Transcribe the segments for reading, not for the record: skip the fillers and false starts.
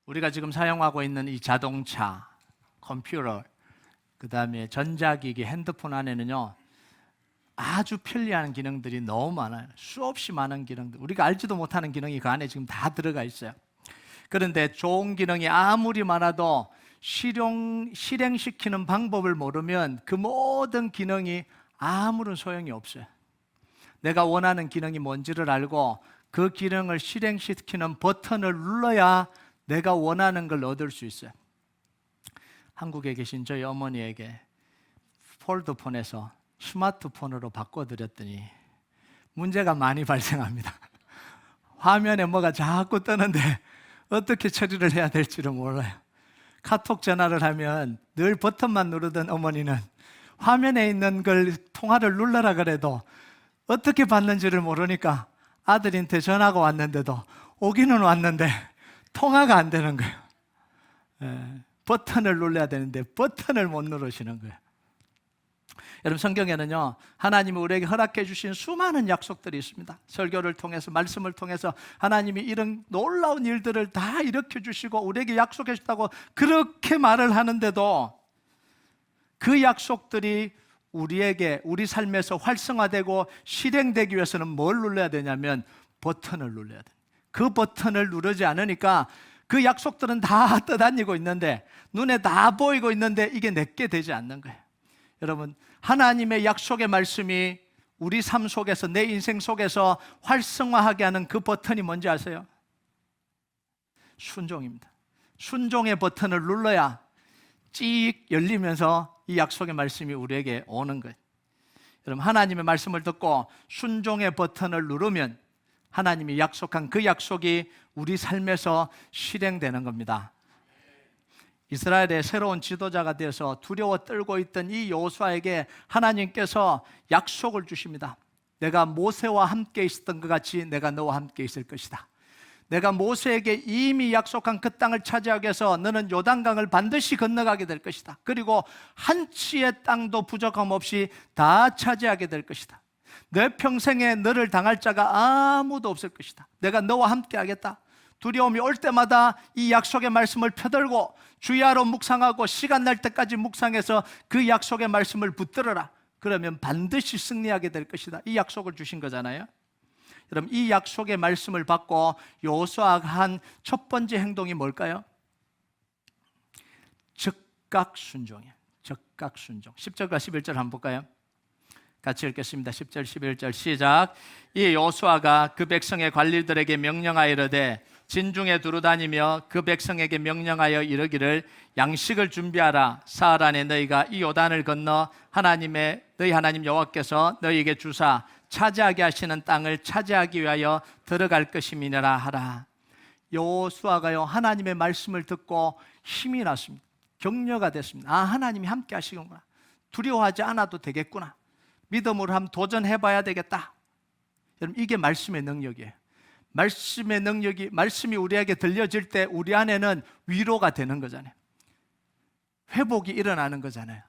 우리가 지금 사용하고 있는 이 자동차, 컴퓨터, 그 다음에 전자기기, 핸드폰 안에는요 아주 편리한 기능들이 너무 많아요. 수없이 많은 기능들, 우리가 알지도 못하는 기능이 그 안에 지금 다 들어가 있어요. 그런데 좋은 기능이 아무리 많아도 실행시키는 방법을 모르면 그 모든 기능이 아무런 소용이 없어요. 내가 원하는 기능이 뭔지를 알고 그 기능을 실행시키는 버튼을 눌러야 내가 원하는 걸 얻을 수 있어요. 한국에 계신 저희 어머니에게 폴드폰에서 스마트폰으로 바꿔드렸더니 문제가 많이 발생합니다. 화면에 뭐가 자꾸 뜨는데 어떻게 처리를 해야 될지를 몰라요. 카톡 전화를 하면 늘 버튼만 누르던 어머니는 화면에 있는 걸 통화를 눌러라 그래도 어떻게 받는지를 모르니까 아들한테 전화가 왔는데도 오기는 왔는데 통화가 안 되는 거예요. 버튼을 눌러야 되는데 버튼을 못 누르시는 거예요. 여러분, 성경에는요 하나님이 우리에게 허락해 주신 수많은 약속들이 있습니다. 설교를 통해서, 말씀을 통해서 하나님이 이런 놀라운 일들을 다 일으켜 주시고 우리에게 약속해 주셨다고 그렇게 말을 하는데도 그 약속들이 우리에게, 우리 삶에서 활성화되고 실행되기 위해서는 뭘 눌러야 되냐면 버튼을 눌러야 돼요. 그 버튼을 누르지 않으니까 그 약속들은 다 떠다니고 있는데, 눈에 다 보이고 있는데 이게 내게 되지 않는 거예요. 여러분, 하나님의 약속의 말씀이 우리 삶 속에서, 내 인생 속에서 활성화하게 하는 그 버튼이 뭔지 아세요? 순종입니다. 순종의 버튼을 눌러야 찍 열리면서 이 약속의 말씀이 우리에게 오는 거예요. 여러분, 하나님의 말씀을 듣고 순종의 버튼을 누르면 하나님이 약속한 그 약속이 우리 삶에서 실행되는 겁니다. 이스라엘의 새로운 지도자가 되어서 두려워 떨고 있던 이 여호수아에게 하나님께서 약속을 주십니다. 내가 모세와 함께 있었던 것 같이 내가 너와 함께 있을 것이다. 내가 모세에게 이미 약속한 그 땅을 차지하기 위해서 너는 요단강을 반드시 건너가게 될 것이다. 그리고 한 치의 땅도 부족함 없이 다 차지하게 될 것이다. 내 평생에 너를 당할 자가 아무도 없을 것이다. 내가 너와 함께 하겠다. 두려움이 올 때마다 이 약속의 말씀을 펴들고 주야로 묵상하고 시간 날 때까지 묵상해서 그 약속의 말씀을 붙들어라. 그러면 반드시 승리하게 될 것이다. 이 약속을 주신 거잖아요. 여러분, 이 약속의 말씀을 받고 여호수아가 한 첫 번째 행동이 뭘까요? 즉각 순종이에요. 즉각 순종. 10절과 11절 한번 볼까요? 같이 읽겠습니다. 10절 11절 시작. 이 여호수아가 그 백성의 관리들에게 명령하여 이르되 진중에 두루다니며 그 백성에게 명령하여 이르기를 양식을 준비하라. 사흘 안에 너희가 이 요단을 건너 너희 하나님 여호와께서 너희에게 주사 차지하게 하시는 땅을 차지하기 위하여 들어갈 것임이니라 하라. 여호수아가요 하나님의 말씀을 듣고 힘이 났습니다. 격려가 됐습니다. 하나님이 함께 하시는구나. 두려워하지 않아도 되겠구나. 믿음으로 한번 도전해봐야 되겠다. 여러분, 이게 말씀의 능력이에요. 말씀의 능력이, 말씀이 우리에게 들려질 때 우리 안에는 위로가 되는 거잖아요. 회복이 일어나는 거잖아요.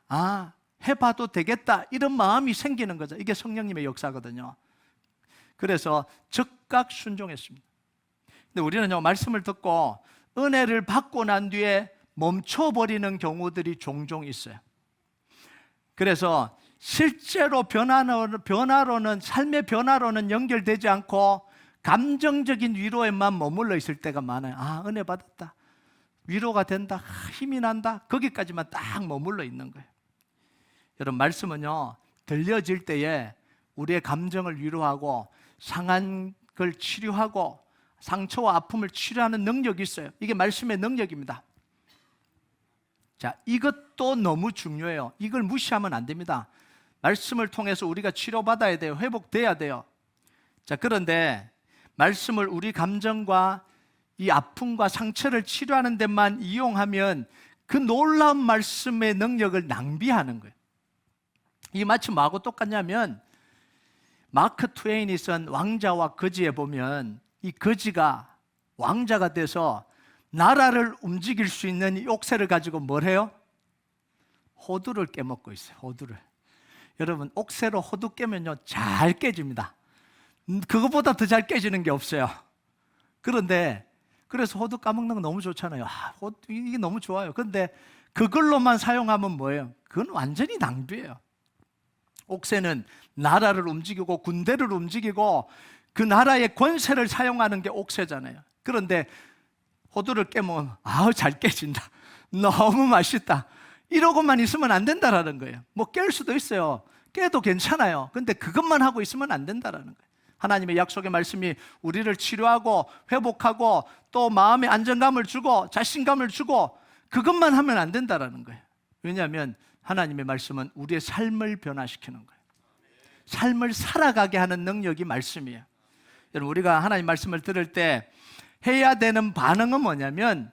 해봐도 되겠다, 이런 마음이 생기는 거죠. 이게 성령님의 역사거든요. 그래서 즉각 순종했습니다. 근데 우리는요 말씀을 듣고 은혜를 받고 난 뒤에 멈춰버리는 경우들이 종종 있어요. 그래서 실제로 변화로는, 삶의 변화로는 연결되지 않고 감정적인 위로에만 머물러 있을 때가 많아요. 은혜 받았다, 위로가 된다, 힘이 난다, 거기까지만 딱 머물러 있는 거예요. 여러분, 말씀은요 들려질 때에 우리의 감정을 위로하고 상한 걸 치료하고 상처와 아픔을 치료하는 능력이 있어요. 이게 말씀의 능력입니다. 자, 이것도 너무 중요해요. 이걸 무시하면 안 됩니다. 말씀을 통해서 우리가 치료받아야 돼요. 회복돼야 돼요. 자, 그런데 말씀을 우리 감정과 이 아픔과 상처를 치료하는 데만 이용하면 그 놀라운 말씀의 능력을 낭비하는 거예요. 이게 마치 뭐하고 똑같냐면 마크 트웨인이 쓴 왕자와 거지에 보면 이 거지가 왕자가 돼서 나라를 움직일 수 있는 이 옥새를 가지고 뭘 해요? 호두를 깨먹고 있어요. 호두를. 여러분, 옥새로 호두 깨면요 잘 깨집니다. 그거보다 더 잘 깨지는 게 없어요. 그런데 그래서 호두 까먹는 거 너무 좋잖아요. 이게 너무 좋아요. 그런데 그걸로만 사용하면 뭐예요? 그건 완전히 낭비예요. 옥새는 나라를 움직이고 군대를 움직이고 그 나라의 권세를 사용하는 게 옥새잖아요. 그런데 호두를 깨면 잘 깨진다, 너무 맛있다, 이러고만 있으면 안 된다라는 거예요. 뭐 깰 수도 있어요. 깨도 괜찮아요. 근데 그것만 하고 있으면 안 된다라는 거예요. 하나님의 약속의 말씀이 우리를 치료하고 회복하고 또 마음의 안정감을 주고 자신감을 주고 그것만 하면 안 된다라는 거예요. 왜냐하면 하나님의 말씀은 우리의 삶을 변화시키는 거예요. 삶을 살아가게 하는 능력이 말씀이에요. 여러분, 우리가 하나님 말씀을 들을 때 해야 되는 반응은 뭐냐면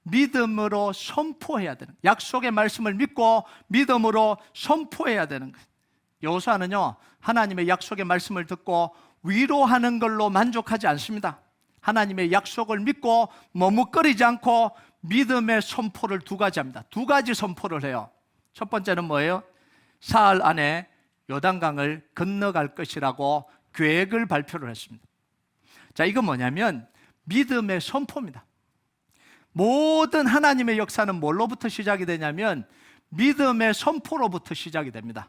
믿음으로 선포해야 되는 거예요. 약속의 말씀을 믿고 믿음으로 선포해야 되는 거예요. 여호수아는요, 하나님의 약속의 말씀을 듣고 위로하는 걸로 만족하지 않습니다. 하나님의 약속을 믿고 머뭇거리지 않고 믿음의 선포를 두 가지 합니다. 두 가지 선포를 해요. 첫 번째는 뭐예요? 사흘 안에 요단강을 건너갈 것이라고 계획을 발표를 했습니다. 자, 이건 뭐냐면 믿음의 선포입니다. 모든 하나님의 역사는 뭘로부터 시작이 되냐면 믿음의 선포로부터 시작이 됩니다.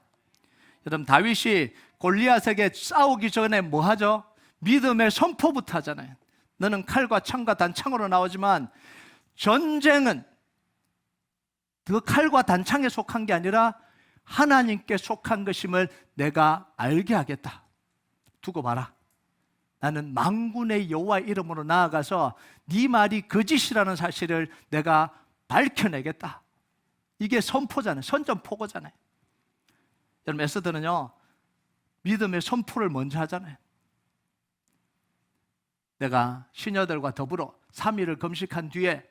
여러분, 다윗이 골리앗에게 싸우기 전에 뭐 하죠? 믿음의 선포부터 하잖아요. 너는 칼과 창과 단창으로 나오지만 전쟁은 그 칼과 단창에 속한 게 아니라 하나님께 속한 것임을 내가 알게 하겠다. 두고 봐라. 나는 만군의 여호와의 이름으로 나아가서 네 말이 거짓이라는 사실을 내가 밝혀내겠다. 이게 선포잖아요. 선전포고잖아요. 여러분, 에스더는요, 믿음의 선포를 먼저 하잖아요. 내가 시녀들과 더불어 3일을 금식한 뒤에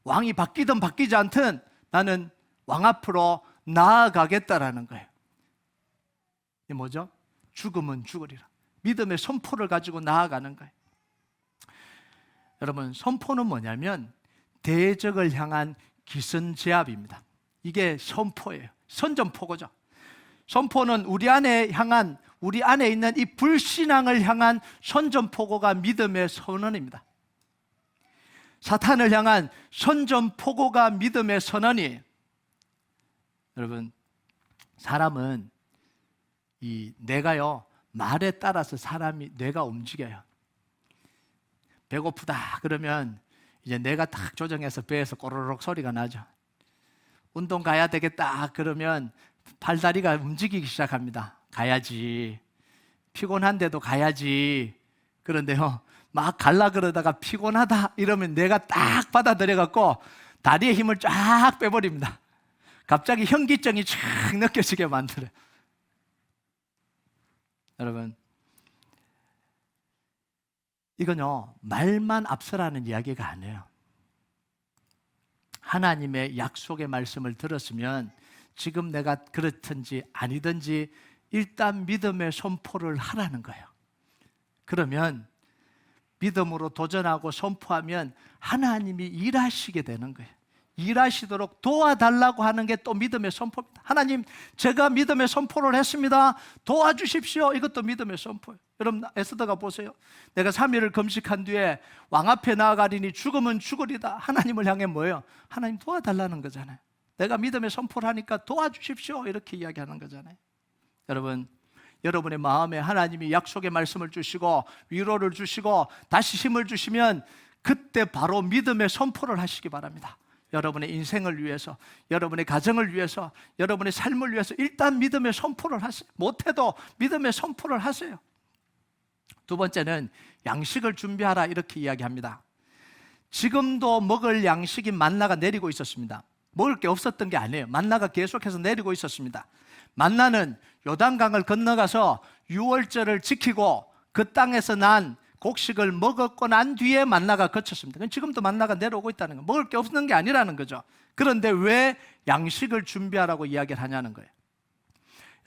왕이 바뀌든 바뀌지 않든 나는 왕 앞으로 나아가겠다라는 거예요. 이게 뭐죠? 죽으면 죽으리라. 믿음의 선포를 가지고 나아가는 거예요. 여러분, 선포는 뭐냐면 대적을 향한 기선제압입니다. 이게 선포예요. 선전포고죠. 선포는 우리 안에 있는 이 불신앙을 향한 선전포고가 믿음의 선언입니다. 사탄을 향한 선전포고가 믿음의 선언이에요. 여러분, 사람은 이 뇌가요, 말에 따라서 사람이 뇌가 움직여요. 배고프다 그러면 이제 뇌가 딱 조정해서 배에서 꼬르륵 소리가 나죠. 운동 가야 되겠다 그러면 팔다리가 움직이기 시작합니다. 가야지. 피곤한데도 가야지. 그런데요, 막 갈라 그러다가 피곤하다 이러면 뇌가 딱 받아들여 갖고 다리에 힘을 쫙 빼버립니다. 갑자기 현기증이 쫙 느껴지게 만들어요. 여러분, 이건요, 말만 앞서라는 이야기가 아니에요. 하나님의 약속의 말씀을 들었으면 지금 내가 그렇든지 아니든지 일단 믿음의 선포를 하라는 거예요. 그러면 믿음으로 도전하고 선포하면 하나님이 일하시게 되는 거예요. 일하시도록 도와달라고 하는 게 또 믿음의 선포입니다. 하나님, 제가 믿음의 선포를 했습니다. 도와주십시오. 이것도 믿음의 선포예요. 여러분, 에스더가 보세요. 내가 3일을 금식한 뒤에 왕 앞에 나아가리니 죽으면 죽으리다. 하나님을 향해 뭐예요? 하나님 도와달라는 거잖아요. 내가 믿음의 선포를 하니까 도와주십시오. 이렇게 이야기하는 거잖아요. 여러분, 여러분의 마음에 하나님이 약속의 말씀을 주시고 위로를 주시고 다시 힘을 주시면 그때 바로 믿음의 선포를 하시기 바랍니다. 여러분의 인생을 위해서, 여러분의 가정을 위해서, 여러분의 삶을 위해서 일단 믿음의 선포를 하세요. 못해도 믿음의 선포를 하세요. 두 번째는 양식을 준비하라 이렇게 이야기합니다. 지금도 먹을 양식인 만나가 내리고 있었습니다. 먹을 게 없었던 게 아니에요. 만나가 계속해서 내리고 있었습니다. 만나는 요단강을 건너가서 유월절을 지키고 그 땅에서 난 곡식을 먹었고 난 뒤에 만나가 그쳤습니다. 지금도 만나가 내려오고 있다는 거예요. 먹을 게 없는 게 아니라는 거죠. 그런데 왜 양식을 준비하라고 이야기를 하냐는 거예요.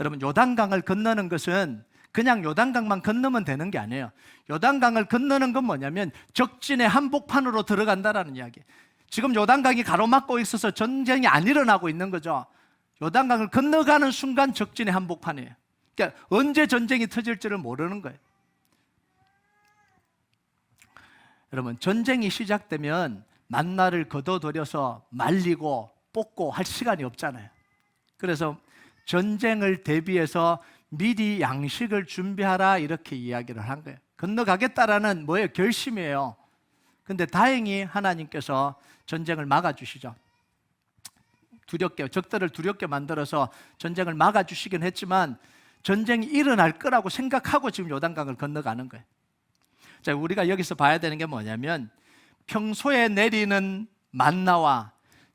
여러분, 요단강을 건너는 것은 그냥 요단강만 건너면 되는 게 아니에요. 요단강을 건너는 건 뭐냐면 적진의 한복판으로 들어간다라는 이야기예요. 지금 요단강이 가로막고 있어서 전쟁이 안 일어나고 있는 거죠. 요단강을 건너가는 순간 적진의 한복판이에요. 그러니까 언제 전쟁이 터질지를 모르는 거예요. 여러분, 전쟁이 시작되면 만나를 걷어들여서 말리고 볶고 할 시간이 없잖아요. 그래서 전쟁을 대비해서 미리 양식을 준비하라 이렇게 이야기를 한 거예요. 건너가겠다라는 뭐예요? 결심이에요. 근데 다행히 하나님께서 전쟁을 막아주시죠. 두렵게, 적들을 두렵게 만들어서 전쟁을 막아주시긴 했지만 전쟁이 일어날 거라고 생각하고 지금 요단강을 건너가는 거예요. 자, 우리가 여기서 봐야 되는 게 뭐냐면 평소에 내리는 만나와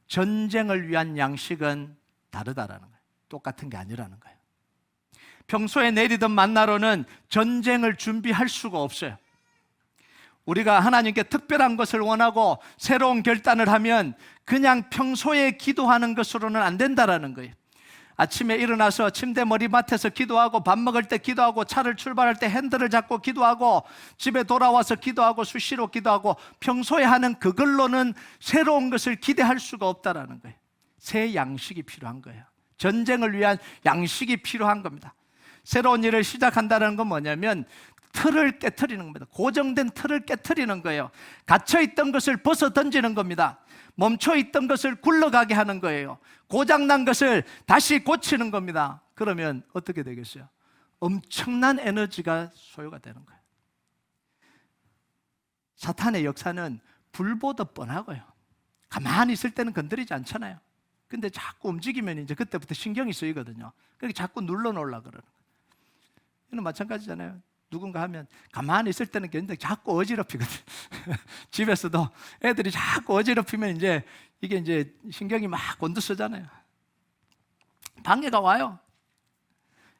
전쟁을 위한 양식은 다르다라는 거예요. 똑같은 게 아니라는 거예요. 평소에 내리던 만나로는 전쟁을 준비할 수가 없어요. 우리가 하나님께 특별한 것을 원하고 새로운 결단을 하면 그냥 평소에 기도하는 것으로는 안 된다라는 거예요. 아침에 일어나서 침대 머리맡에서 기도하고 밥 먹을 때 기도하고 차를 출발할 때 핸들을 잡고 기도하고 집에 돌아와서 기도하고 수시로 기도하고 평소에 하는 그걸로는 새로운 것을 기대할 수가 없다라는 거예요. 새 양식이 필요한 거예요. 전쟁을 위한 양식이 필요한 겁니다. 새로운 일을 시작한다는 건 뭐냐면 틀을 깨트리는 겁니다. 고정된 틀을 깨트리는 거예요. 갇혀있던 것을 벗어 던지는 겁니다. 멈춰있던 것을 굴러가게 하는 거예요. 고장난 것을 다시 고치는 겁니다. 그러면 어떻게 되겠어요? 엄청난 에너지가 소요가 되는 거예요. 사탄의 역사는 불보다 뻔하고요. 가만히 있을 때는 건드리지 않잖아요. 근데 자꾸 움직이면 이제 그때부터 신경이 쓰이거든요. 그렇게 자꾸 눌러놓으려고 그러는 거예요. 이건 마찬가지잖아요. 누군가 하면 가만히 있을 때는 굉장히 자꾸 어지럽히거든. 집에서도 애들이 자꾸 어지럽히면 이게 이제 신경이 막 곤두서잖아요. 방해가 와요.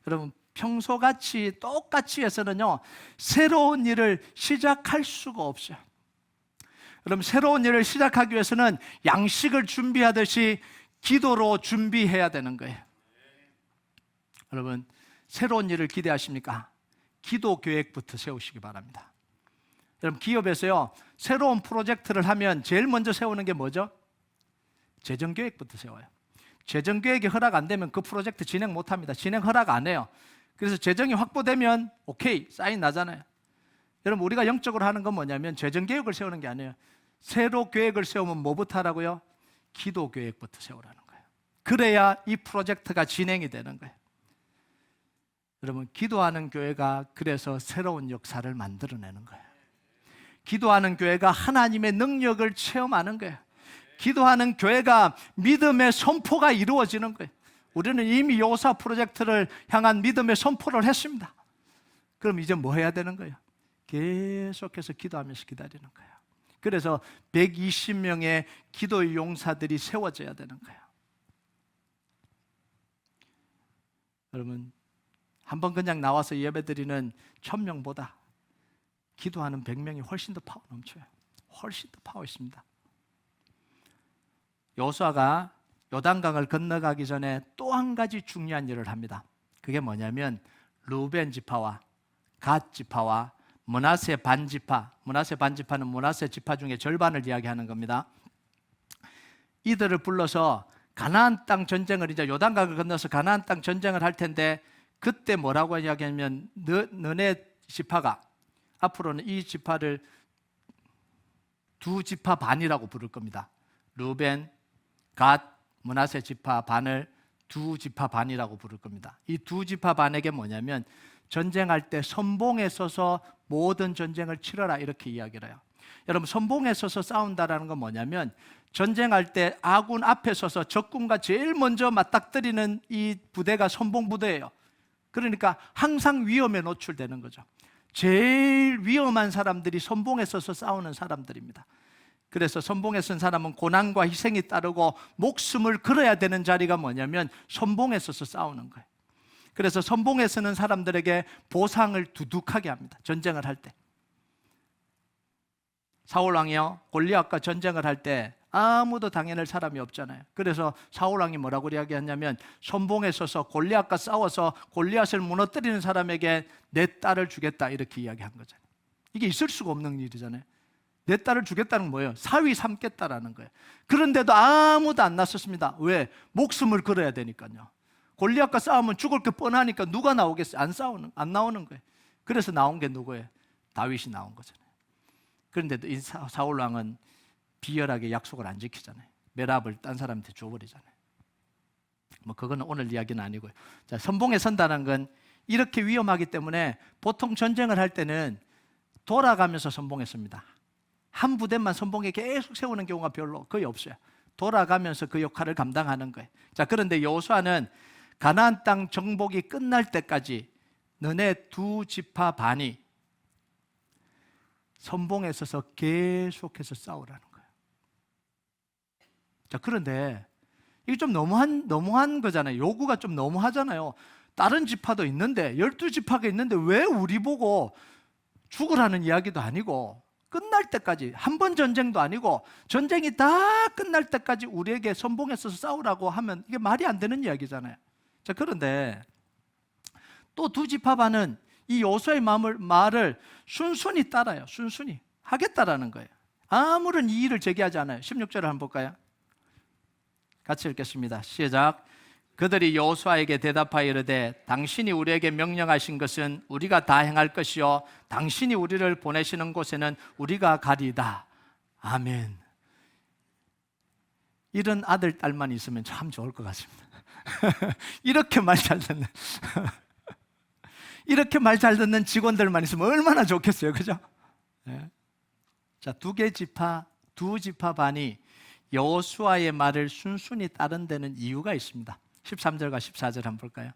여러분, 평소같이 똑같이 해서는요 새로운 일을 시작할 수가 없어요. 여러분, 새로운 일을 시작하기 위해서는 양식을 준비하듯이 기도로 준비해야 되는 거예요. 여러분, 새로운 일을 기대하십니까? 기도 계획부터 세우시기 바랍니다. 여러분, 기업에서요 새로운 프로젝트를 하면 제일 먼저 세우는 게 뭐죠? 재정 계획부터 세워요. 재정 계획이 허락 안 되면 그 프로젝트 진행 못 합니다. 진행 허락 안 해요. 그래서 재정이 확보되면 오케이, 사인 나잖아요. 여러분, 우리가 영적으로 하는 건 뭐냐면 재정 계획을 세우는 게 아니에요. 새로 계획을 세우면 뭐부터 하라고요? 기도 계획부터 세우라는 거예요. 그래야 이 프로젝트가 진행이 되는 거예요. 여러분, 기도하는 교회가 그래서 새로운 역사를 만들어내는 거예요. 기도하는 교회가 하나님의 능력을 체험하는 거예요. 기도하는 교회가 믿음의 선포가 이루어지는 거예요. 우리는 이미 요사 프로젝트를 향한 믿음의 선포를 했습니다. 그럼 이제 뭐 해야 되는 거예요? 계속해서 기도하면서 기다리는 거예요. 그래서 120명의 기도의 용사들이 세워져야 되는 거예요. 여러분, 한번 그냥 나와서 예배드리는 1000명보다 기도하는 100명이 훨씬 더 파워 넘쳐요. 훨씬 더 파워 있습니다. 여호수아가 요단강을 건너가기 전에 또 한 가지 중요한 일을 합니다. 그게 뭐냐면 루벤 지파와 갓 지파와 므낫세 반지파, 므낫세 반지파는 므낫세 지파 중에 절반을 이야기하는 겁니다. 이들을 불러서 가나안 땅 전쟁을, 이제 요단강을 건너서 가나안 땅 전쟁을 할 텐데, 그때 뭐라고 이야기하면 너네 지파가 앞으로는 이 지파를 두 지파 반이라고 부를 겁니다. 루벤, 갓, 므낫세 지파 반을 두 지파 반이라고 부를 겁니다. 이 두 지파 반에게 뭐냐면 전쟁할 때 선봉에 서서 모든 전쟁을 치러라 이렇게 이야기를 해요. 여러분, 선봉에 서서 싸운다라는 건 뭐냐면 전쟁할 때 아군 앞에 서서 적군과 제일 먼저 맞닥뜨리는 이 부대가 선봉 부대예요. 그러니까 항상 위험에 노출되는 거죠. 제일 위험한 사람들이 선봉에 서서 싸우는 사람들입니다. 그래서 선봉에 선 사람은 고난과 희생이 따르고 목숨을 걸어야 되는 자리가 뭐냐면 선봉에 서서 싸우는 거예요. 그래서 선봉에 서는 사람들에게 보상을 두둑하게 합니다. 전쟁을 할 때. 사울 왕이요, 골리앗과 전쟁을 할 때 아무도 당해낼 사람이 없잖아요. 그래서 사울 왕이 뭐라고 이야기했냐면 선봉에 서서 골리앗과 싸워서 골리앗을 무너뜨리는 사람에게 내 딸을 주겠다 이렇게 이야기한 거잖아요. 이게 있을 수가 없는 일이잖아요. 내 딸을 주겠다는 건 뭐예요? 사위 삼겠다라는 거예요. 그런데도 아무도 안 나섰습니다. 왜? 목숨을 걸어야 되니까요. 골리앗과 싸우면 죽을 게 뻔하니까 누가 나오겠어요? 안 나오는 거예요. 그래서 나온 게 누구예요? 다윗이 나온 거잖아요. 그런데도 이 사울 왕은 비열하게 약속을 안 지키잖아요. 메랍을 딴 사람한테 줘버리잖아요. 뭐 그거는 오늘 이야기는 아니고요. 자, 선봉에 선다는 건 이렇게 위험하기 때문에 보통 전쟁을 할 때는 돌아가면서 선봉에 섭니다. 한 부대만 선봉에 계속 세우는 경우가 별로 거의 없어요. 돌아가면서 그 역할을 감당하는 거예요. 자, 그런데 여호수아는 가나안 땅 정복이 끝날 때까지 너네 두 지파 반이 선봉에 서서 계속해서 싸우라는 거예요. 자, 그런데 이게 좀 너무한 거잖아요. 요구가 좀 너무하잖아요. 다른 지파도 있는데 12지파가 있는데 왜 우리 보고 죽으라는 이야기도 아니고 끝날 때까지, 한 번 전쟁도 아니고 전쟁이 다 끝날 때까지 우리에게 선봉에 서서 싸우라고 하면 이게 말이 안 되는 이야기잖아요. 자, 그런데 또 두 지파 반은 이 여호수아의 말을 순순히 따라요. 순순히 하겠다라는 거예요. 아무런 이의를 제기하지 않아요. 16절을 한번 볼까요? 같이 읽겠습니다. 시작. 그들이 여호수아에게 대답하여 이르되 당신이 우리에게 명령하신 것은 우리가 다 행할 것이요 당신이 우리를 보내시는 곳에는 우리가 가리이다. 아멘. 이런 아들 딸만 있으면 참 좋을 것 같습니다. 이렇게 말 잘 듣는 이렇게 말 잘 듣는 직원들만 있으면 얼마나 좋겠어요, 그죠? 네. 자, 두 지파 반이 여호수아의 말을 순순히 따른 데는 이유가 있습니다. 13절과 14절 한번 볼까요?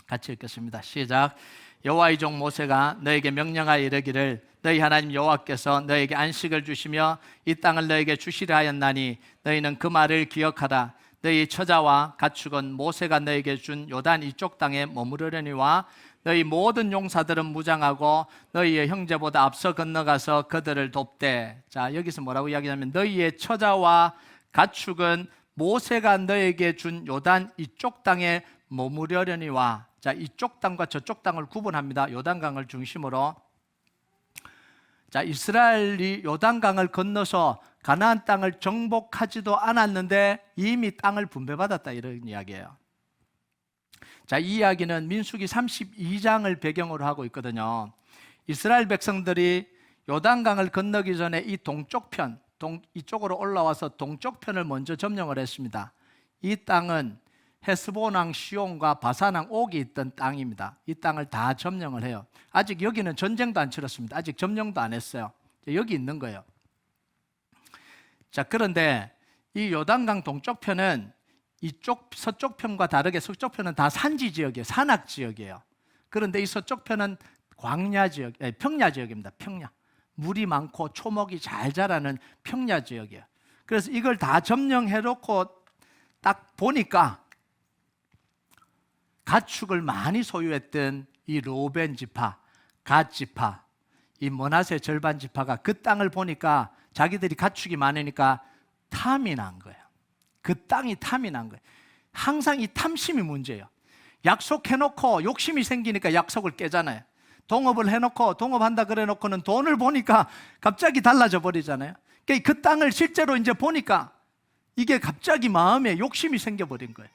같이 읽겠습니다. 시작. 여호와의 종 모세가 너에게 명령하여 이르기를 너희 하나님 여호와께서 너에게 안식을 주시며 이 땅을 너에게 주시려 하였나니 너희는 그 말을 기억하라. 너희 처자와 가축은 모세가 너에게 준 요단 이쪽 땅에 머무르려니와 너희 모든 용사들은 무장하고 너희의 형제보다 앞서 건너가서 그들을 돕되. 자, 여기서 뭐라고 이야기하냐면 너희의 처자와 가축은 모세가 너에게 준 요단 이쪽 땅에 머무르려니와. 자, 이쪽 땅과 저쪽 땅을 구분합니다. 요단강을 중심으로. 자, 이스라엘이 요단강을 건너서 가나안 땅을 정복하지도 않았는데 이미 땅을 분배받았다, 이런 이야기예요. 자, 이 이야기는 민수기 32장을 배경으로 하고 있거든요. 이스라엘 백성들이 요단강을 건너기 전에 이 동쪽 편, 이쪽으로 올라와서 동쪽 편을 먼저 점령을 했습니다. 이 땅은 헤스본 왕 시온과 바산 왕 옥이 있던 땅입니다. 이 땅을 다 점령을 해요. 아직 여기는 전쟁도 안 치렀습니다. 아직 점령도 안 했어요. 여기 있는 거예요. 자, 그런데 이 요단강 동쪽 편은 이쪽 서쪽 편과 다르게 서쪽 편은 다 산지 지역이에요. 산악 지역이에요. 그런데 이 서쪽 편은 광야 지역, 평야 지역입니다. 평야. 물이 많고 초목이 잘 자라는 평야 지역이에요. 그래서 이걸 다 점령해놓고 딱 보니까 가축을 많이 소유했던 이 로벤 지파, 갓 지파, 이 므낫세 절반 지파가 그 땅을 보니까 자기들이 가축이 많으니까 탐이 난 거예요. 그 땅이 탐이 난 거예요. 항상 이 탐심이 문제예요. 약속해놓고 욕심이 생기니까 약속을 깨잖아요. 동업을 해놓고 동업한다 그래놓고는 돈을 보니까 갑자기 달라져 버리잖아요. 그 땅을 실제로 이제 보니까 이게 갑자기 마음에 욕심이 생겨버린 거예요.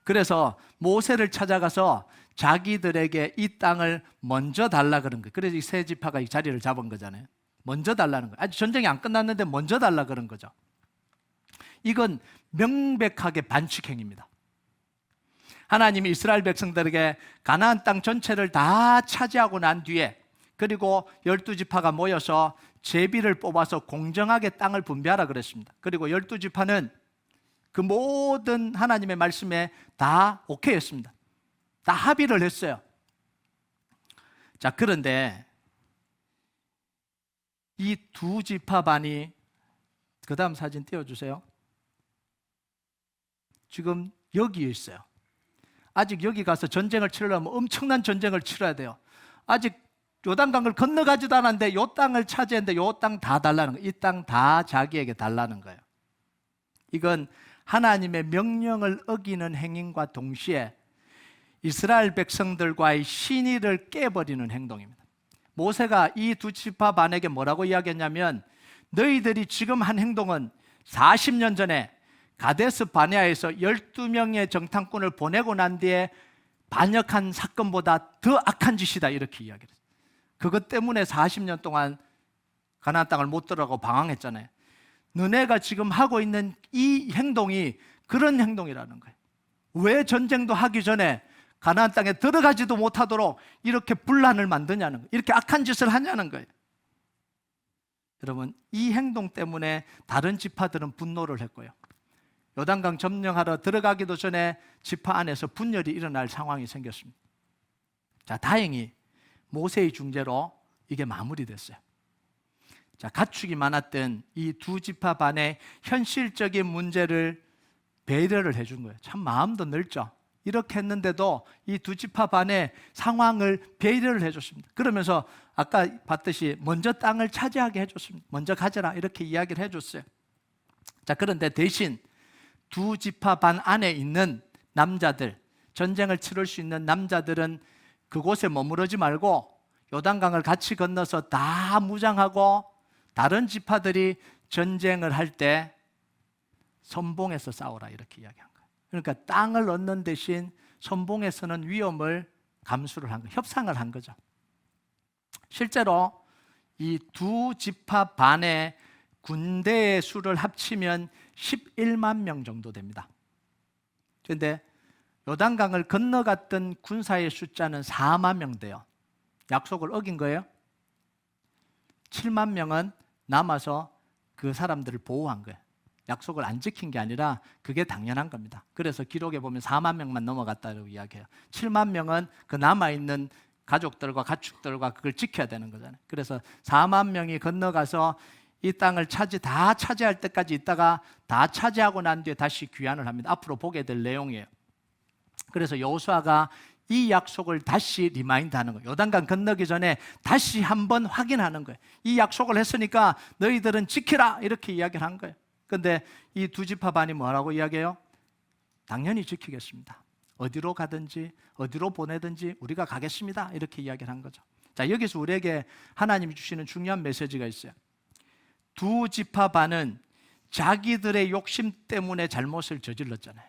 그래서 모세를 찾아가서 자기들에게 이 땅을 먼저 달라 그런 거예요. 그래서 이 세 지파가 이 자리를 잡은 거잖아요. 먼저 달라는 거예요. 아직 전쟁이 안 끝났는데 먼저 달라 그런 거죠. 이건 명백하게 반칙행위입니다. 하나님이 이스라엘 백성들에게 가나안 땅 전체를 다 차지하고 난 뒤에, 그리고 12지파가 모여서 제비를 뽑아서 공정하게 땅을 분배하라 그랬습니다. 그리고 12지파는 그 모든 하나님의 말씀에 다 오케이 했습니다. 다 합의를 했어요. 자, 그런데 이 두 지파 반이, 그 다음 사진 띄워주세요. 지금 여기에 있어요. 아직 여기 가서 전쟁을 치르려면 엄청난 전쟁을 치러야 돼요. 아직 요단강을 건너가지도 않았는데 요 땅을 차지했는데 요 땅 다 달라는 거예요. 이 땅 다 자기에게 달라는 거예요. 이건 하나님의 명령을 어기는 행위과 동시에 이스라엘 백성들과의 신의를 깨버리는 행동입니다. 모세가 이 두 지파 반에게 뭐라고 이야기했냐면, 너희들이 지금 한 행동은 40년 전에 가데스 바네아에서 12명의 정탐꾼을 보내고 난 뒤에 반역한 사건보다 더 악한 짓이다, 이렇게 이야기했어요. 그것 때문에 40년 동안 가나안 땅을 못 들어가고 방황했잖아요. 너네가 지금 하고 있는 이 행동이 그런 행동이라는 거예요. 왜 전쟁도 하기 전에 가나안 땅에 들어가지도 못하도록 이렇게 분란을 만드냐는 거예요. 이렇게 악한 짓을 하냐는 거예요. 여러분, 이 행동 때문에 다른 지파들은 분노를 했고요. 요단강 점령하러 들어가기도 전에 지파 안에서 분열이 일어날 상황이 생겼습니다. 자, 다행히 모세의 중재로 이게 마무리됐어요. 자, 가축이 많았던 이 두 지파 반의 현실적인 문제를 배려를 해준 거예요. 참 마음도 넓죠. 이렇게 했는데도 이 두 지파 반의 상황을 배려를 해줬습니다. 그러면서 아까 봤듯이 먼저 땅을 차지하게 해줬습니다. 먼저 가져라 이렇게 이야기를 해줬어요. 자, 그런데 대신 두 지파 반 안에 있는 남자들, 전쟁을 치를 수 있는 남자들은 그곳에 머무르지 말고 요단강을 같이 건너서 다 무장하고 다른 지파들이 전쟁을 할 때 선봉에서 싸우라 이렇게 이야기한 거예요. 그러니까 땅을 얻는 대신 선봉에서는 위험을 감수를 한 거예요. 협상을 한 거죠. 실제로 이 두 지파 반의 군대의 수를 합치면 11만 명 정도 됩니다. 그런데 요단강을 건너갔던 군사의 숫자는 4만 명 돼요. 약속을 어긴 거예요. 7만 명은 남아서 그 사람들을 보호한 거예요. 약속을 안 지킨 게 아니라 그게 당연한 겁니다. 그래서 기록에 보면 4만 명만 넘어갔다고 이야기해요. 7만 명은 그 남아있는 가족들과 가축들과 그걸 지켜야 되는 거잖아요. 그래서 4만 명이 건너가서 이 땅을 다 차지할 때까지 있다가 다 차지하고 난 뒤에 다시 귀환을 합니다. 앞으로 보게 될 내용이에요. 그래서 여호수아가 이 약속을 다시 리마인드하는 거예요. 요단강 건너기 전에 다시 한번 확인하는 거예요. 이 약속을 했으니까 너희들은 지키라 이렇게 이야기를 한 거예요. 그런데 이 두 지파 반이 뭐라고 이야기해요? 당연히 지키겠습니다. 어디로 가든지 어디로 보내든지 우리가 가겠습니다 이렇게 이야기를 한 거죠. 자, 여기서 우리에게 하나님이 주시는 중요한 메시지가 있어요. 두 지파 반은 자기들의 욕심 때문에 잘못을 저질렀잖아요.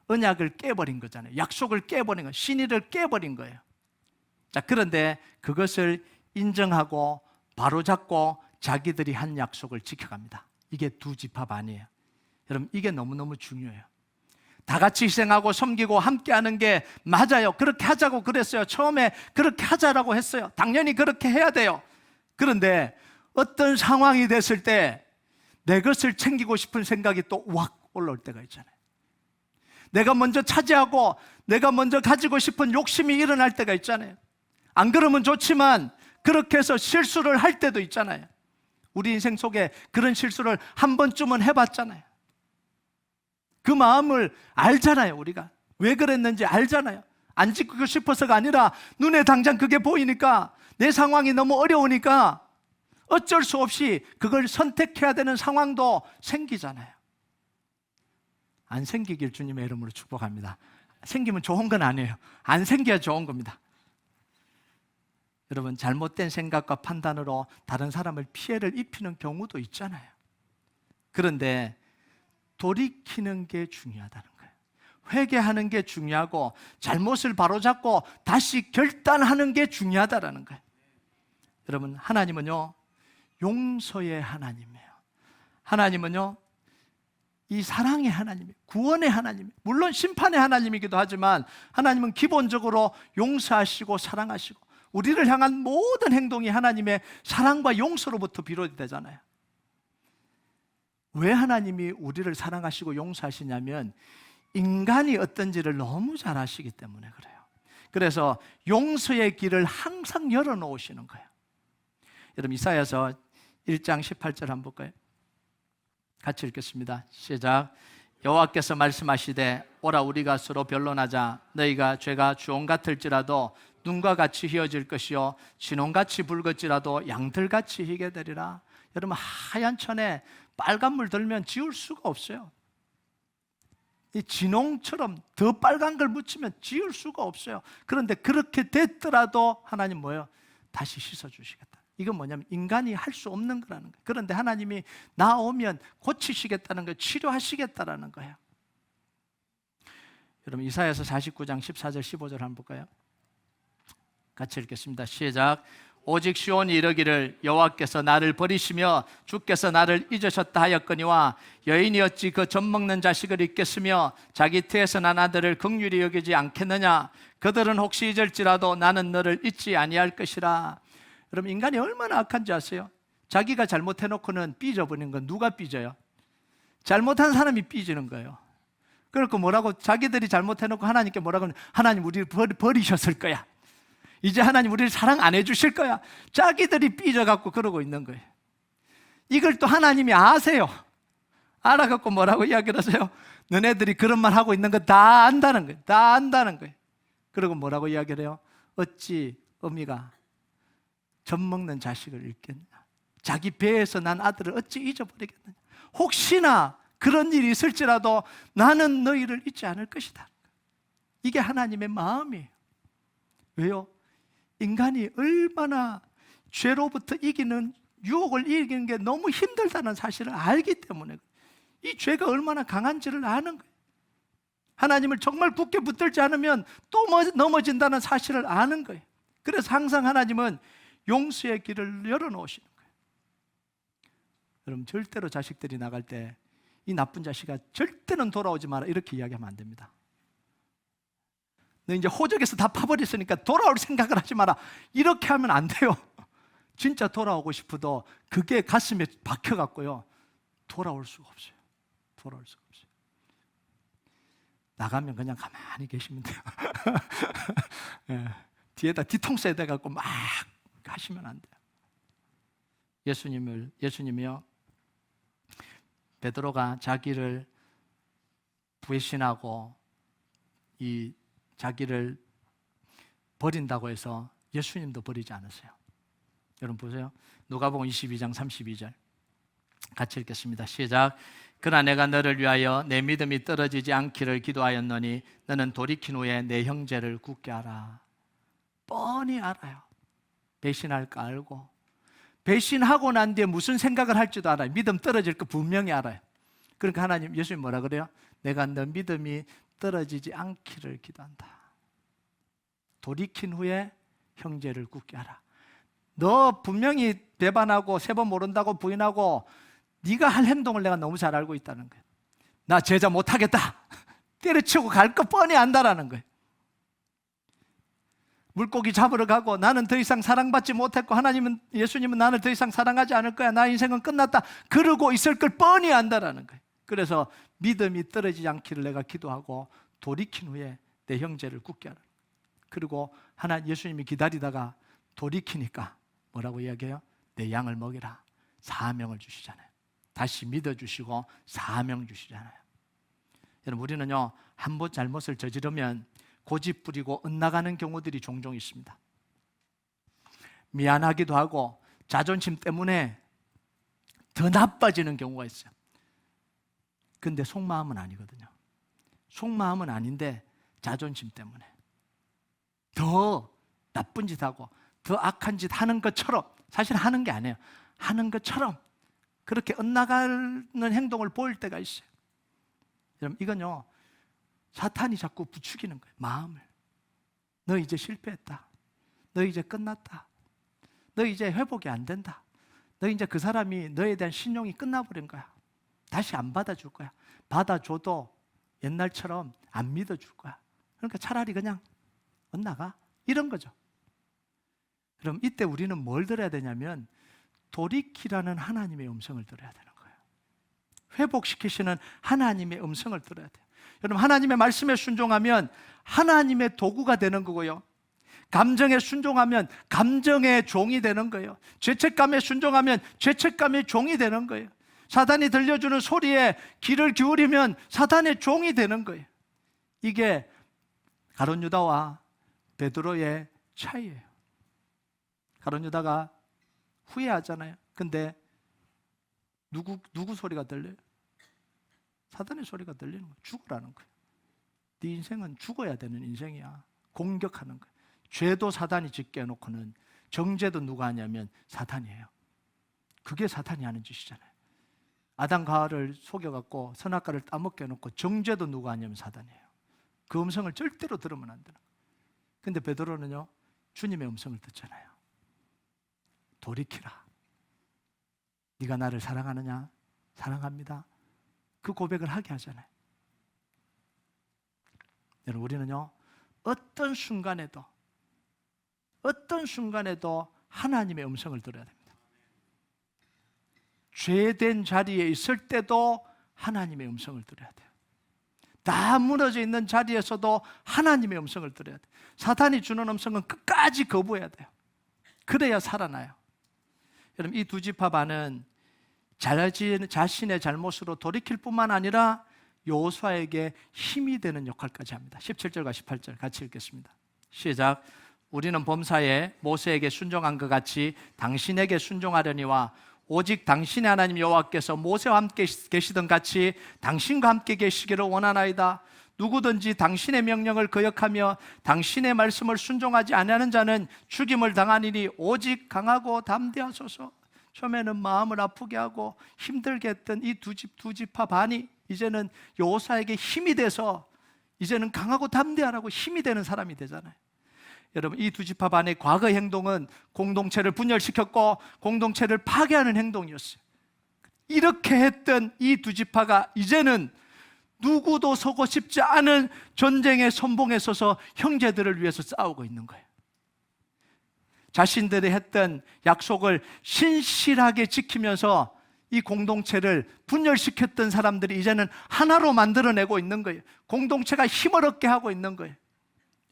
언약을 깨버린 거잖아요. 약속을 깨버린 거예요. 신의를 깨버린 거예요. 자, 그런데 그것을 인정하고 바로잡고 자기들이 한 약속을 지켜갑니다. 이게 두 지파 반이에요. 여러분, 이게 너무너무 중요해요. 다 같이 희생하고 섬기고 함께하는 게 맞아요. 그렇게 하자고 그랬어요. 처음에 그렇게 하자라고 했어요. 당연히 그렇게 해야 돼요. 그런데 어떤 상황이 됐을 때 내 것을 챙기고 싶은 생각이 또 확 올라올 때가 있잖아요. 내가 먼저 차지하고 내가 먼저 가지고 싶은 욕심이 일어날 때가 있잖아요. 안 그러면 좋지만 그렇게 해서 실수를 할 때도 있잖아요. 우리 인생 속에 그런 실수를 한 번쯤은 해봤잖아요. 그 마음을 알잖아요. 우리가 왜 그랬는지 알잖아요. 안 지키고 싶어서가 아니라 눈에 당장 그게 보이니까 내 상황이 너무 어려우니까 어쩔 수 없이 그걸 선택해야 되는 상황도 생기잖아요. 안 생기길 주님의 이름으로 축복합니다. 생기면 좋은 건 아니에요. 안 생겨야 좋은 겁니다. 여러분, 잘못된 생각과 판단으로 다른 사람을 피해를 입히는 경우도 있잖아요. 그런데 돌이키는 게 중요하다는 거예요. 회개하는 게 중요하고 잘못을 바로잡고 다시 결단하는 게 중요하다는 거예요. 여러분, 하나님은요, 용서의 하나님이에요. 하나님은요, 이 사랑의 하나님이에요. 구원의 하나님이에요. 물론 심판의 하나님이기도 하지만 하나님은 기본적으로 용서하시고 사랑하시고 우리를 향한 모든 행동이 하나님의 사랑과 용서로부터 비롯이 되잖아요. 왜 하나님이 우리를 사랑하시고 용서하시냐면 인간이 어떤지를 너무 잘 아시기 때문에 그래요. 그래서 용서의 길을 항상 열어놓으시는 거예요. 여러분, 이사야서 1장 18절 한번 볼까요? 같이 읽겠습니다. 시작. 여호와께서 말씀하시되 오라 우리가 서로 변론하자. 너희가 죄가 주홍 같을지라도 눈과 같이 희어질 것이요 진홍같이 붉을지라도 양털같이 희게 되리라. 여러분, 하얀 천에 빨간 물 들면 지울 수가 없어요. 이 진홍처럼 더 빨간 걸 묻히면 지울 수가 없어요. 그런데 그렇게 됐더라도 하나님 뭐예요? 다시 씻어주시겠다. 이건 뭐냐면 인간이 할 수 없는 거라는 거예요. 그런데 하나님이 나오면 고치시겠다는 거예요. 치료하시겠다라는 거예요. 여러분, 이사야서 49장 14절 15절 한번 볼까요? 같이 읽겠습니다. 시작. 오직 시온이 이르기를 여호와께서 나를 버리시며 주께서 나를 잊으셨다 하였거니와 여인이 어찌 그 젖먹는 자식을 잊겠으며 자기 태에서 난 아들을 긍휼히 여기지 않겠느냐. 그들은 혹시 잊을지라도 나는 너를 잊지 아니할 것이라. 여러분, 인간이 얼마나 악한지 아세요? 자기가 잘못해놓고는 삐져버리는 건 누가 삐져요? 잘못한 사람이 삐지는 거예요. 그러니까 뭐라고, 자기들이 잘못해놓고 하나님께 뭐라고 하면, 하나님 우리를 버리셨을 거야, 이제 하나님 우리를 사랑 안 해주실 거야. 자기들이 삐져갖고 그러고 있는 거예요. 이걸 또 하나님이 아세요. 알아갖고 뭐라고 이야기를 하세요? 너네들이 그런 말 하고 있는 거 다 안다는 거예요. 다 안다는 거예요. 그리고 뭐라고 이야기를 해요? 어찌 어미가 젖먹는 자식을 잃겠느냐. 자기 배에서 난 아들을 어찌 잊어버리겠느냐. 혹시나 그런 일이 있을지라도 나는 너희를 잊지 않을 것이다. 이게 하나님의 마음이에요. 왜요? 인간이 얼마나 죄로부터 이기는, 유혹을 이기는 게 너무 힘들다는 사실을 알기 때문에, 이 죄가 얼마나 강한지를 아는 거예요. 하나님을 정말 굳게 붙들지 않으면 또 넘어진다는 사실을 아는 거예요. 그래서 항상 하나님은 용서의 길을 열어놓으시는 거예요. 여러분, 절대로 자식들이 나갈 때 이 나쁜 자식아 절대는 돌아오지 마라 이렇게 이야기하면 안 됩니다. 너 이제 호적에서 다 파버렸으니까 돌아올 생각을 하지 마라 이렇게 하면 안 돼요. 진짜 돌아오고 싶어도 그게 가슴에 박혀갖고요, 돌아올 수가 없어요. 돌아올 수가 없어요. 나가면 그냥 가만히 계시면 돼요. 예, 뒤에다 뒤통수에 대갖고 막 하시면 안 돼요. 예수님이요, 베드로가 자기를 배신하고 이 자기를 버린다고 해서 예수님도 버리지 않으세요. 여러분 보세요. 누가복음 22장 32절 같이 읽겠습니다. 시작. 그러나 내가 너를 위하여 내 믿음이 떨어지지 않기를 기도하였노니 너는 돌이킨 후에 내 형제를 굳게 하라. 뻔히 알아요. 배신할까 알고, 배신하고 난 뒤에 무슨 생각을 할지도 알아요. 믿음 떨어질 거 분명히 알아요. 그러니까 하나님, 예수님 뭐라 그래요? 내가 너 믿음이 떨어지지 않기를 기도한다. 돌이킨 후에 형제를 굳게 하라. 너 분명히 배반하고 세 번 모른다고 부인하고 네가 할 행동을 내가 너무 잘 알고 있다는 거예요. 나 제자 못하겠다, 때려치고 갈 거 뻔히 안다라는 거예요. 물고기 잡으러 가고 나는 더 이상 사랑받지 못했고 예수님은 나를 더 이상 사랑하지 않을 거야, 나 인생은 끝났다, 그러고 있을 걸 뻔히 안다라는 거예요. 그래서 믿음이 떨어지지 않기를 내가 기도하고 돌이킨 후에 내 형제를 굳게 하라. 그리고 예수님이 기다리다가 돌이키니까 뭐라고 이야기해요? 내 양을 먹이라. 사명을 주시잖아요. 다시 믿어주시고 사명 주시잖아요. 여러분, 우리는요, 한 번 잘못을 저지르면 고집 부리고 엇나가는 경우들이 종종 있습니다. 미안하기도 하고 자존심 때문에 더 나빠지는 경우가 있어요. 근데 속마음은 아니거든요. 속마음은 아닌데 자존심 때문에 더 나쁜 짓 하고 더 악한 짓 하는 것처럼, 사실 하는 게 아니에요, 하는 것처럼 그렇게 엇나가는 행동을 보일 때가 있어요. 여러분, 이건요, 사탄이 자꾸 부추기는 거예요. 마음을. 너 이제 실패했다, 너 이제 끝났다, 너 이제 회복이 안 된다, 너 이제 그 사람이 너에 대한 신용이 끝나버린 거야, 다시 안 받아줄 거야, 받아줘도 옛날처럼 안 믿어줄 거야, 그러니까 차라리 그냥 엇나가, 이런 거죠. 그럼 이때 우리는 뭘 들어야 되냐면 돌이키라는 하나님의 음성을 들어야 되는 거예요. 회복시키시는 하나님의 음성을 들어야 돼요. 여러분, 하나님의 말씀에 순종하면 하나님의 도구가 되는 거고요, 감정에 순종하면 감정의 종이 되는 거예요. 죄책감에 순종하면 죄책감의 종이 되는 거예요. 사단이 들려주는 소리에 귀를 기울이면 사단의 종이 되는 거예요. 이게 가룟 유다와 베드로의 차이예요. 가룟 유다가 후회하잖아요. 근데 누구 소리가 들려요? 사단의 소리가 들리는 거예요. 죽으라는 거예요. 네 인생은 죽어야 되는 인생이야. 공격하는 거예요. 죄도 사단이 짓게 해놓고는 정죄도 누가 하냐면 사탄이에요. 그게 사탄이 하는 짓이잖아요. 아담과 하와를 속여갖고 선악과를 따먹게 해놓고 정죄도 누가 하냐면 사단이에요. 그 음성을 절대로 들으면 안 되는 거예요. 근데 베드로는요, 주님의 음성을 듣잖아요. 돌이키라. 네가 나를 사랑하느냐? 사랑합니다. 그 고백을 하게 하잖아요. 여러분, 우리는요, 어떤 순간에도 하나님의 음성을 들어야 됩니다. 죄된 자리에 있을 때도 하나님의 음성을 들어야 돼요. 다 무너져 있는 자리에서도 하나님의 음성을 들어야 돼요. 사탄이 주는 음성은 끝까지 거부해야 돼요. 그래야 살아나요. 여러분, 이 두 지파 반은 자신의 잘못으로 돌이킬 뿐만 아니라 여호수아에게 힘이 되는 역할까지 합니다. 17절과 18절 같이 읽겠습니다. 시작. 우리는 범사에 모세에게 순종한 것 같이 당신에게 순종하려니와 오직 당신의 하나님 여호와께서 모세와 함께 계시던 같이 당신과 함께 계시기를 원하나이다. 누구든지 당신의 명령을 거역하며 당신의 말씀을 순종하지 아니하는 자는 죽임을 당하니니 오직 강하고 담대하소서. 처음에는 마음을 아프게 하고 힘들게 했던 이 두 지파 반이 이제는 여호수아에게 힘이 돼서 이제는 강하고 담대하라고 힘이 되는 사람이 되잖아요. 여러분, 이 두 지파 반의 과거 행동은 공동체를 분열시켰고 공동체를 파괴하는 행동이었어요. 이렇게 했던 이 두 지파가 이제는 누구도 서고 싶지 않은 전쟁의 선봉에 서서 형제들을 위해서 싸우고 있는 거예요. 자신들이 했던 약속을 신실하게 지키면서 이 공동체를 분열시켰던 사람들이 이제는 하나로 만들어내고 있는 거예요. 공동체가 힘을 얻게 하고 있는 거예요.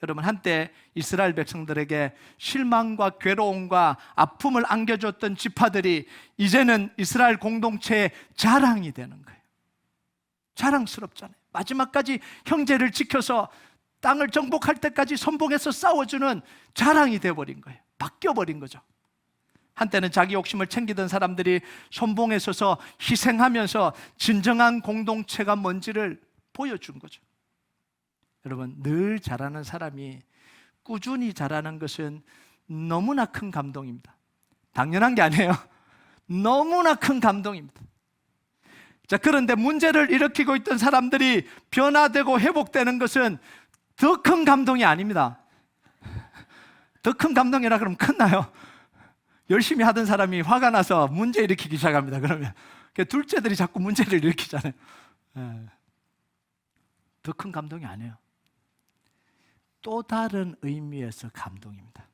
여러분, 한때 이스라엘 백성들에게 실망과 괴로움과 아픔을 안겨줬던 지파들이 이제는 이스라엘 공동체의 자랑이 되는 거예요. 자랑스럽잖아요. 마지막까지 형제를 지켜서 땅을 정복할 때까지 선봉해서 싸워주는 자랑이 되어버린 거예요. 바뀌어버린 거죠. 한때는 자기 욕심을 챙기던 사람들이 선봉에 서서 희생하면서 진정한 공동체가 뭔지를 보여준 거죠. 여러분, 늘 자라는 사람이 꾸준히 자라는 것은 너무나 큰 감동입니다. 당연한 게 아니에요. 너무나 큰 감동입니다. 자, 그런데 문제를 일으키고 있던 사람들이 변화되고 회복되는 것은 더 큰 감동이 아닙니다. 더 큰 감동이라 그러면 큰나요? 열심히 하던 사람이 화가 나서 문제 일으키기 시작합니다. 그러면 둘째들이 자꾸 문제를 일으키잖아요. 더 큰 감동이 아니에요. 또 다른 의미에서 감동입니다.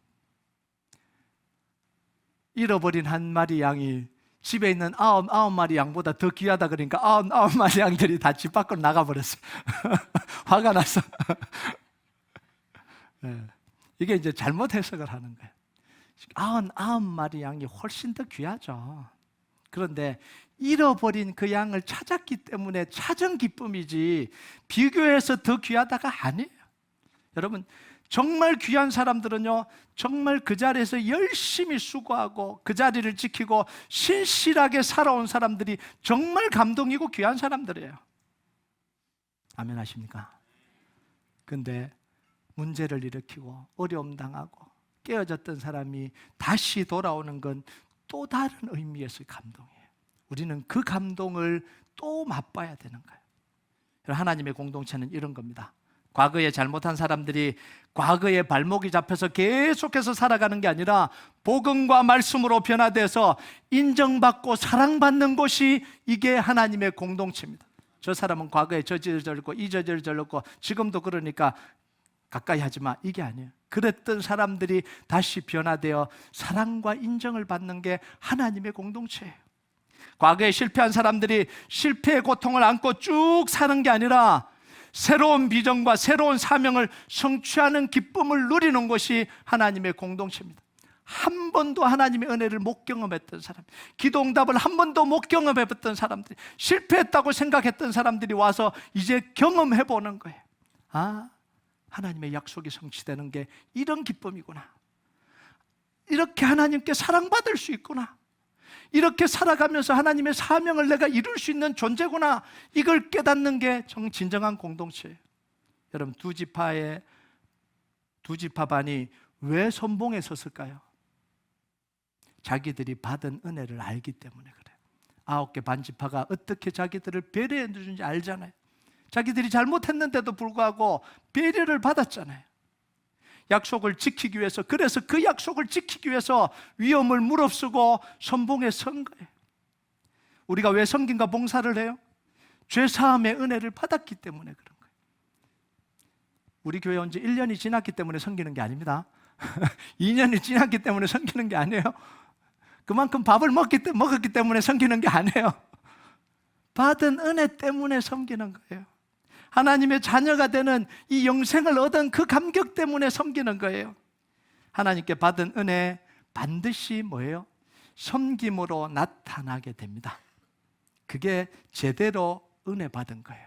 잃어버린 한 마리 양이 집에 있는 아홉 마리 양보다 더 귀하다 그러니까 아홉 마리 양들이 다 집 밖으로 나가버렸어요. 화가 나서. 이게 이제 잘못 해석을 하는 거예요. 아홉 마리 양이 훨씬 더 귀하죠. 그런데 잃어버린 그 양을 찾았기 때문에 찾은 기쁨이지 비교해서 더 귀하다가 아니에요. 여러분, 정말 귀한 사람들은요, 정말 그 자리에서 열심히 수고하고 그 자리를 지키고 신실하게 살아온 사람들이 정말 감동이고 귀한 사람들이에요. 아멘 하십니까? 근데 문제를 일으키고 어려움 당하고 깨어졌던 사람이 다시 돌아오는 건 또 다른 의미에서의 감동이에요. 우리는 그 감동을 또 맛봐야 되는 거예요. 하나님의 공동체는 이런 겁니다. 과거에 잘못한 사람들이 과거에 발목이 잡혀서 계속해서 살아가는 게 아니라 복음과 말씀으로 변화돼서 인정받고 사랑받는 곳이 이게 하나님의 공동체입니다. 저 사람은 과거에 저 죄를 저질렀고 이 죄를 저질렀고 지금도 그러니까 가까이 하지 마, 이게 아니에요. 그랬던 사람들이 다시 변화되어 사랑과 인정을 받는 게 하나님의 공동체예요. 과거에 실패한 사람들이 실패의 고통을 안고 쭉 사는 게 아니라 새로운 비전과 새로운 사명을 성취하는 기쁨을 누리는 것이 하나님의 공동체입니다. 한 번도 하나님의 은혜를 못 경험했던 사람, 기도응답을 한 번도 못 경험해봤던 사람들이, 실패했다고 생각했던 사람들이 와서 이제 경험해보는 거예요. 아, 하나님의 약속이 성취되는 게 이런 기쁨이구나. 이렇게 하나님께 사랑받을 수 있구나. 이렇게 살아가면서 하나님의 사명을 내가 이룰 수 있는 존재구나. 이걸 깨닫는 게 진정한 공동체예요. 여러분, 두 지파 반이 왜 선봉에 섰을까요? 자기들이 받은 은혜를 알기 때문에 그래요. 9개 반지파가 어떻게 자기들을 배려해 주는지 알잖아요. 자기들이 잘못했는데도 불구하고 배려를 받았잖아요. 약속을 지키기 위해서, 그래서 그 약속을 지키기 위해서 위험을 무릅쓰고 선봉에 선 거예요. 우리가 왜 섬김과 봉사를 해요? 죄사함의 은혜를 받았기 때문에 그런 거예요. 우리 교회 온 지 1년이 지났기 때문에 섬기는 게 아닙니다. 2년이 지났기 때문에 섬기는 게 아니에요. 그만큼 밥을 먹었기 때문에 섬기는 게 아니에요. 받은 은혜 때문에 섬기는 거예요. 하나님의 자녀가 되는 이 영생을 얻은 그 감격 때문에 섬기는 거예요. 하나님께 받은 은혜 반드시 뭐예요? 섬김으로 나타나게 됩니다. 그게 제대로 은혜 받은 거예요.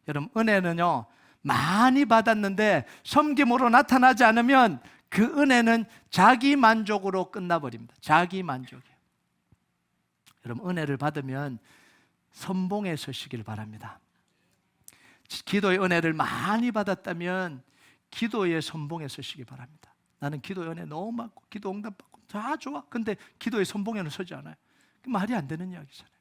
여러분, 은혜는요, 많이 받았는데 섬김으로 나타나지 않으면 그 은혜는 자기 만족으로 끝나버립니다. 자기 만족이에요. 여러분, 은혜를 받으면 선봉에 서시길 바랍니다. 기도의 은혜를 많이 받았다면 기도의 선봉에 서시기 바랍니다. 나는 기도의 은혜 너무 많고 기도 응답받고 다 좋아. 근데 기도의 선봉에는 서지 않아요. 그 말이 안 되는 이야기잖아요.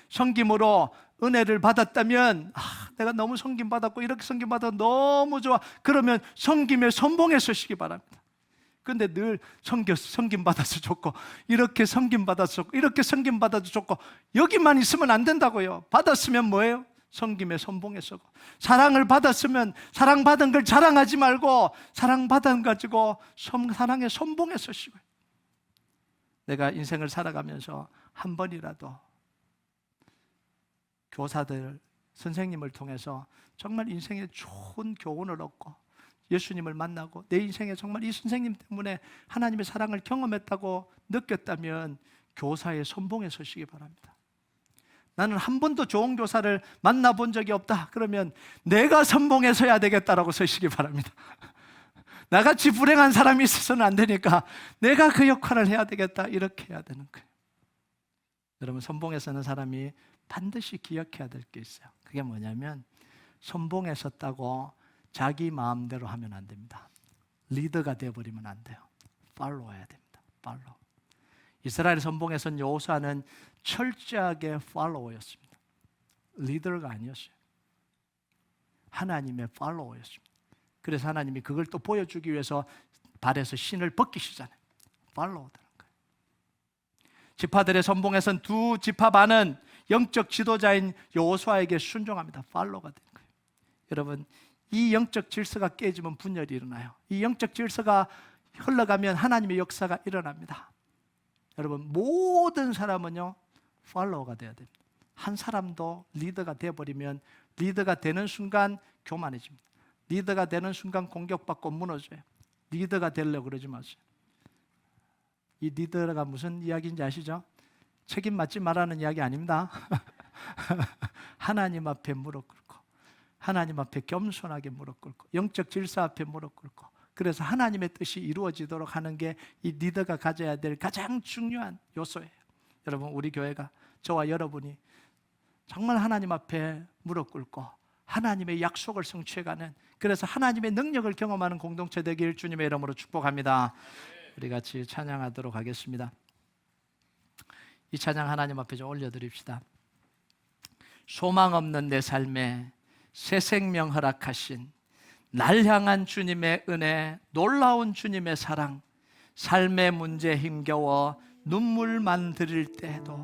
섬김으로 은혜를 받았다면 내가 너무 섬김 받았고 이렇게 섬김 받아 너무 좋아. 그러면 섬김의 선봉에 서시기 바랍니다. 근데 늘 섬김 받아서 좋고 이렇게 섬김 받아서 좋고 이렇게 섬김 받아도 좋고 여기만 있으면 안 된다고요. 받았으면 뭐예요? 섬김의 선봉에 서고, 사랑을 받았으면 사랑받은 걸 자랑하지 말고 사랑받은 가지고 사랑의 선봉에 서시고요. 내가 인생을 살아가면서 한 번이라도 교사들, 선생님을 통해서 정말 인생에 좋은 교훈을 얻고 예수님을 만나고 내 인생에 정말 이 선생님 때문에 하나님의 사랑을 경험했다고 느꼈다면 교사의 선봉에 서시기 바랍니다. 나는 한 번도 좋은 교사를 만나본 적이 없다. 그러면 내가 선봉에 서야 되겠다라고 서시기 바랍니다. 나같이 불행한 사람이 있어서는 안 되니까 내가 그 역할을 해야 되겠다. 이렇게 해야 되는 거예요. 여러분, 선봉에 서는 사람이 반드시 기억해야 될 게 있어요. 그게 뭐냐면 선봉에 섰다고 자기 마음대로 하면 안 됩니다. 리더가 되어버리면 안 돼요. 팔로우 해야 됩니다. 팔로우. 이스라엘 선봉에 선 여호수아는 철저하게 팔로워였습니다. 리더가 아니었어요. 하나님의 팔로워였습니다. 그래서 하나님이 그걸 또 보여주기 위해서 발에서 신을 벗기시잖아요. 팔로워라는 거예요. 지파들의 선봉에 선 두 지파 반은 영적 지도자인 여호수아에게 순종합니다. 팔로워가 된 거예요. 여러분, 이 영적 질서가 깨지면 분열이 일어나요. 이 영적 질서가 흘러가면 하나님의 역사가 일어납니다. 여러분, 모든 사람은요 팔로워가 돼야 됩니다. 한 사람도 리더가 되어버리면 리더가 되는 순간 교만해집니다. 리더가 되는 순간 공격받고 무너져요. 리더가 되려고 그러지 마세요. 이 리더가 무슨 이야기인지 아시죠? 책임 맡지 말라는 이야기 아닙니다. 하나님 앞에 무릎 꿇고 하나님 앞에 겸손하게 무릎 꿇고 영적 질서 앞에 무릎 꿇고, 그래서 하나님의 뜻이 이루어지도록 하는 게 이 리더가 가져야 될 가장 중요한 요소예요. 여러분, 우리 교회가, 저와 여러분이 정말 하나님 앞에 무릎 꿇고 하나님의 약속을 성취해가는, 그래서 하나님의 능력을 경험하는 공동체 되길 주님의 이름으로 축복합니다. 우리 같이 찬양하도록 하겠습니다. 이 찬양 하나님 앞에 좀 올려드립시다. 소망 없는 내 삶에 새 생명 허락하신 날 향한 주님의 은혜, 놀라운 주님의 사랑, 삶의 문제 힘겨워 눈물만 들일 때에도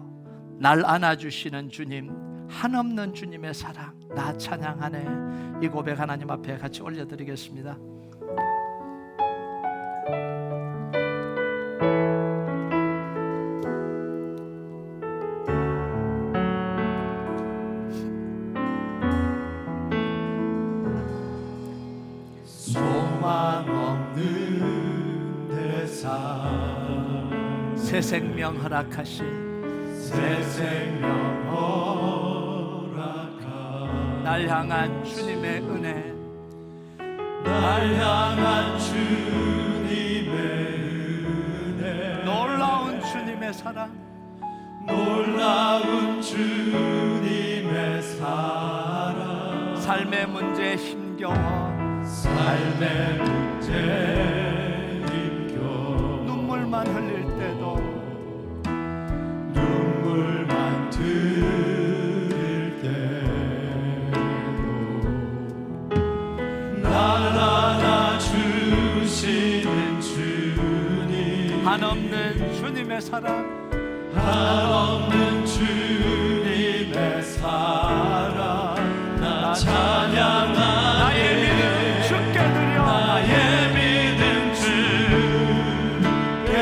날 안아주시는 주님, 한없는 주님의 사랑, 나 찬양하네. 이 고백 하나님 앞에 같이 올려드리겠습니다. 소망 없는 내 삶, 새 생명 허락하신 새 생명 허락하 날 향한 주님의 은혜, 날 향한 주님의 은혜, 놀라운 주님의 사랑, 놀라운 주님의 사랑, 삶의 문제 힘겨워 삶의 문제 힘겨 눈물만 흘릴 때도 눈물만 흘릴 때도 날 안아주시는 주님의 사랑, 한없는 주님의 사랑 나 찬양하네. 나의 믿음 주께 드려, 나의 믿음 주께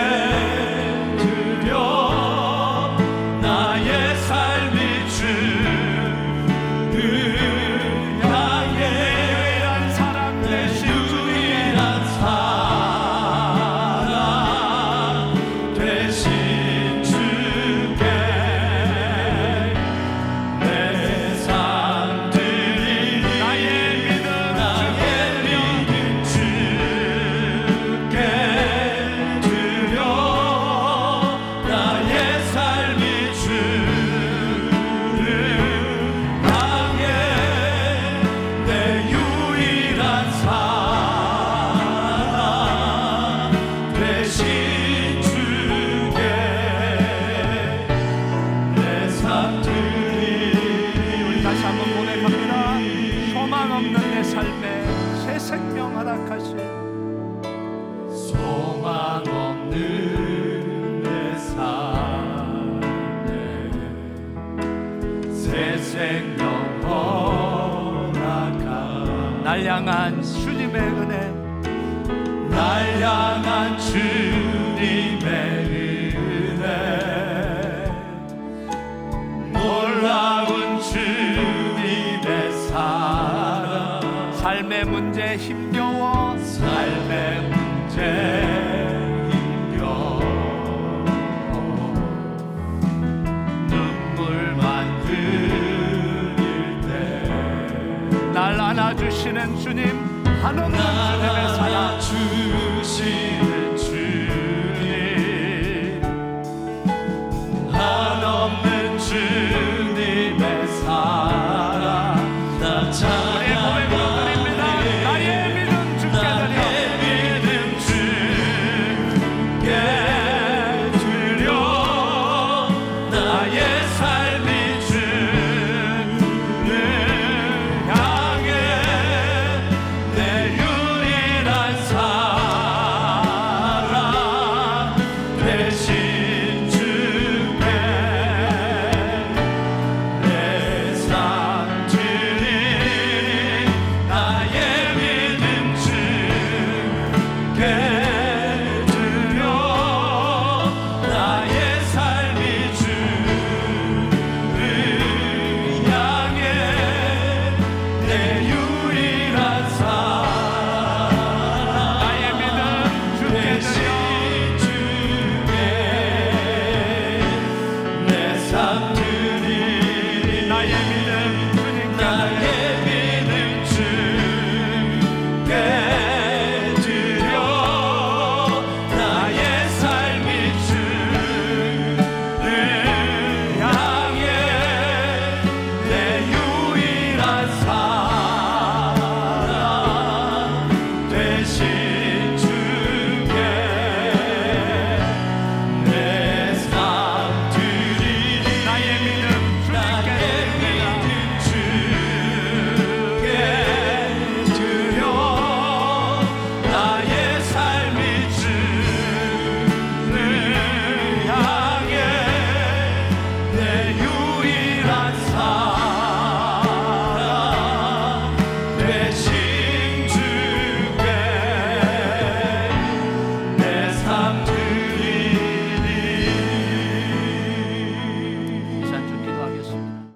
드려. 나의 삶이 주를 향해 유일한 사랑 되신 유일한 사랑 되신 주께 내 삶 드리니. 나의 믿음 주께 드려. 나의 삶이 주를 향해 내 유일한 사랑 되신 주께 내 삶 드리니. 다시 한번 고백합니다. 소망 없는 내 삶에 새 생명 허락하신 소망 없는 내 삶에 새 생명 허락한 날 향한 주님의 은혜, 날 향한 주님의 은혜. 놀라운 주님의 사랑. 삶의 문제 힘겨워 삶의 문제 힘겨워 눈물만 흘릴 때 날 안아주시는 주님, 한없는 주님의 사랑, 주시는